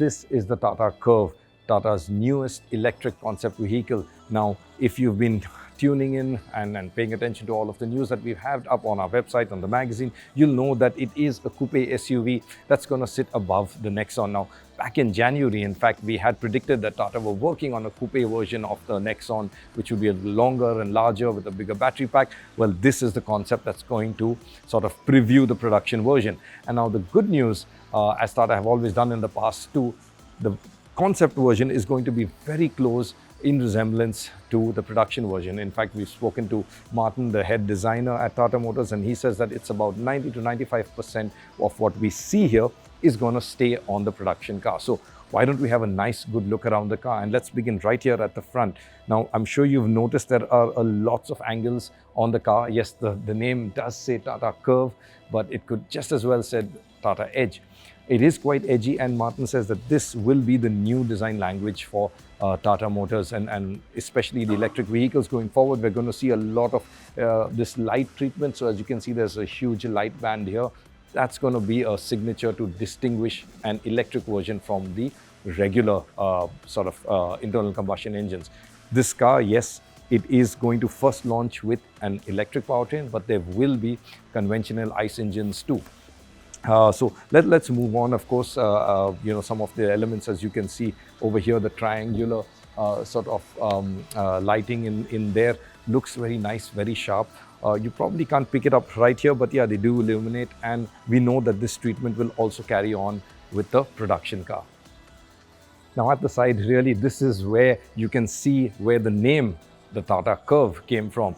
this is the Tata Curvv, Tata's newest electric concept vehicle. Now, if you've been tuning in and paying attention to all of the news that we've had up on our website, on the magazine, you'll know that it is a coupe SUV that's going to sit above the Nexon. Now, back in January, in fact, we had predicted that Tata were working on a coupe version of the Nexon, which would be a little longer and larger with a bigger battery pack. Well, this is the concept that's going to sort of preview the production version. And now the good news, as Tata have always done in the past too, the concept version is going to be very close in resemblance to the production version. In fact, we've spoken to Martin, the head designer at Tata Motors, and he says that it's about 90 to 95% of what we see here is going to stay on the production car. So why don't we have a nice good look around the car, and let's begin right here at the front. Now, I'm sure you've noticed there are lots of angles on the car. Yes, the name does say Tata Curvv, but it could just as well said Tata Edge. It is quite edgy, and Martin says that this will be the new design language for Tata Motors, and especially the electric vehicles going forward. We're going to see a lot of this light treatment. So as you can see, there's a huge light band here. That's going to be a signature to distinguish an electric version from the regular internal combustion engines. This car, yes, it is going to first launch with an electric powertrain, but there will be conventional ICE engines too. So let's move on. Of course, some of the elements, as you can see over here, the triangular lighting in there looks very nice, very sharp. You probably can't pick it up right here, but yeah, they do illuminate, and we know that this treatment will also carry on with the production car. Now at the side, really, this is where you can see where the name, the Tata Curvv, came from.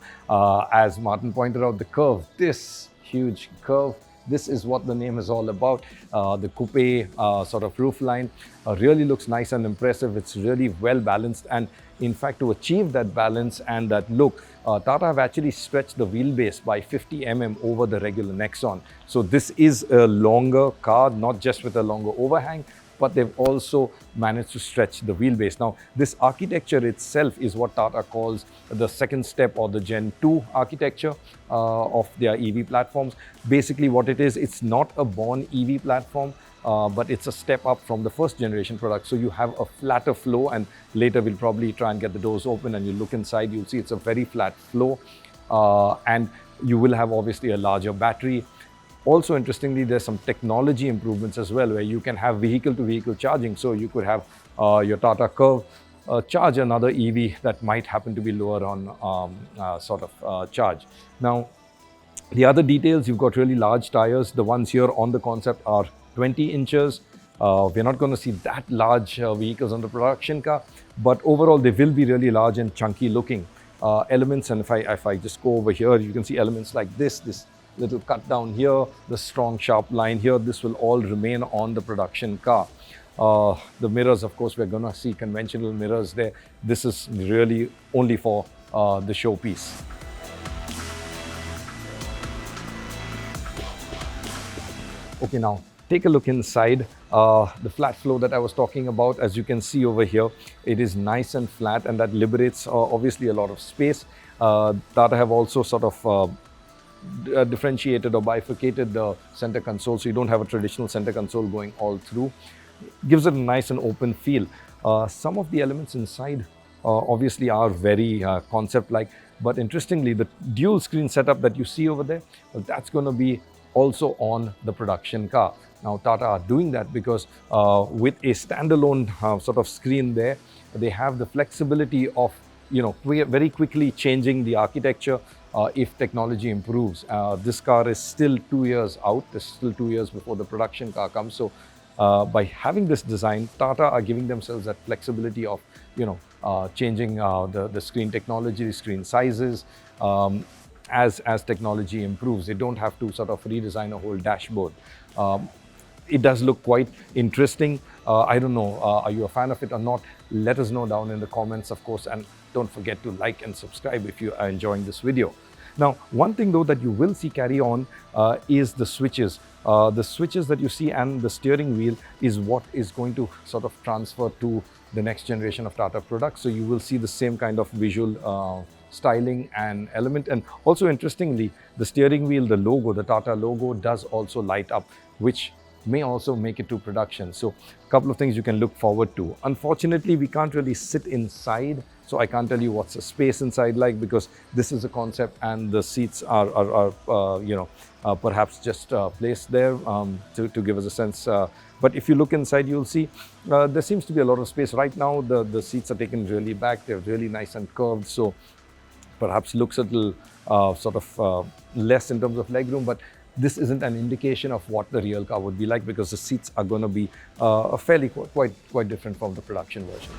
As Martin pointed out, the curve, this huge curve, this is what the name is all about. The coupe roof line really looks nice and impressive. It's really well balanced, and in fact, to achieve that balance and that look, Tata have actually stretched the wheelbase by 50 mm over the regular Nexon. So this is a longer car, not just with a longer overhang, but they've also managed to stretch the wheelbase. Now, this architecture itself is what Tata calls the second step, or the Gen 2 architecture of their EV platforms. Basically what it is, it's not a born EV platform, but it's a step up from the first generation product. So you have a flatter flow, and later we'll probably try and get the doors open and you look inside, you'll see it's a very flat flow, and you will have obviously a larger battery. Also, interestingly, there's some technology improvements as well, where you can have vehicle-to-vehicle charging. So you could have your Tata Curvv charge another EV that might happen to be lower on charge. Now, the other details, you've got really large tires. The ones here on the concept are 20 inches. We're not going to see that large vehicles on the production car, but overall they will be really large and chunky looking elements. And if I just go over here, you can see elements like this little cut down here, the strong sharp line here. This will all remain on the production car. The mirrors, of course, we're going to see conventional mirrors there. This is really only for the showpiece. Okay, now take a look inside. The flat flow that I was talking about, as you can see over here, it is nice and flat, and that liberates obviously a lot of space. Tata have also differentiated or bifurcated the center console, so you don't have a traditional center console going all through. Gives it a nice and open feel. Some of the elements inside obviously are very concept-like, but interestingly, the dual screen setup that you see over there, well, that's going to be also on the production car. Now, Tata are doing that because with a standalone screen there, they have the flexibility of very quickly changing the architecture if technology improves. This car is still 2 years out. There's still 2 years before the production car comes. So by having this design, Tata are giving themselves that flexibility of changing the screen technology, the screen sizes. As technology improves, they don't have to redesign a whole dashboard. It does look quite interesting. I don't know, are you a fan of it or not? Let us know down in the comments, of course, and don't forget to like and subscribe if you are enjoying this video. Now, one thing though that you will see carry on is the switches. The switches that you see and the steering wheel is what is going to transfer to the next generation of Tata products. So you will see the same kind of visual styling and element. And also interestingly, the steering wheel, the logo, the Tata logo does also light up, which may also make it to production. So a couple of things you can look forward to. Unfortunately, we can't really sit inside, so I can't tell you what's the space inside like, because this is a concept and the seats are perhaps just placed there to give us a sense. But if you look inside, you'll see there seems to be a lot of space. Right now, the seats are taken really back. They're really nice and curved, so perhaps looks a little less in terms of legroom, but this isn't an indication of what the real car would be like, because the seats are going to be fairly quite different from the production version.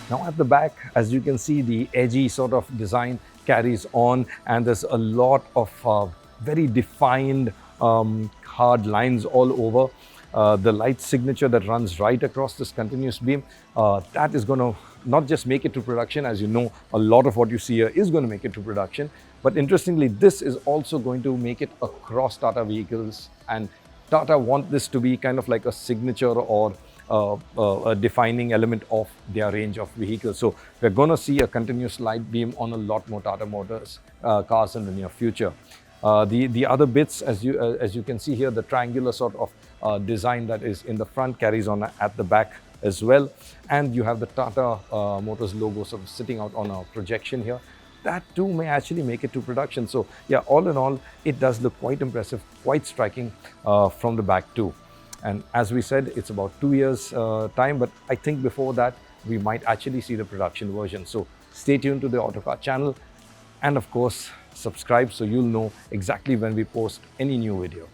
Now at the back, as you can see, the edgy sort of design carries on, and there's a lot of very defined hard lines all over. The light signature that runs right across this continuous beam, that is going to not just make it to production. As you know, a lot of what you see here is going to make it to production. But interestingly, this is also going to make it across Tata vehicles, and Tata want this to be kind of like a signature or a defining element of their range of vehicles. So we're going to see a continuous light beam on a lot more Tata Motors cars in the near future. The other bits, as you can see here, the triangular sort of design that is in the front carries on at the back as well, and you have the Tata Motors logo sort of sitting out on a projection here. That too may actually make it to production. So yeah, all in all, it does look quite impressive, quite striking from the back too. And as we said, it's about 2 years time, but I think before that we might actually see the production version. So stay tuned to the Autocar channel, and of course subscribe so you'll know exactly when we post any new video.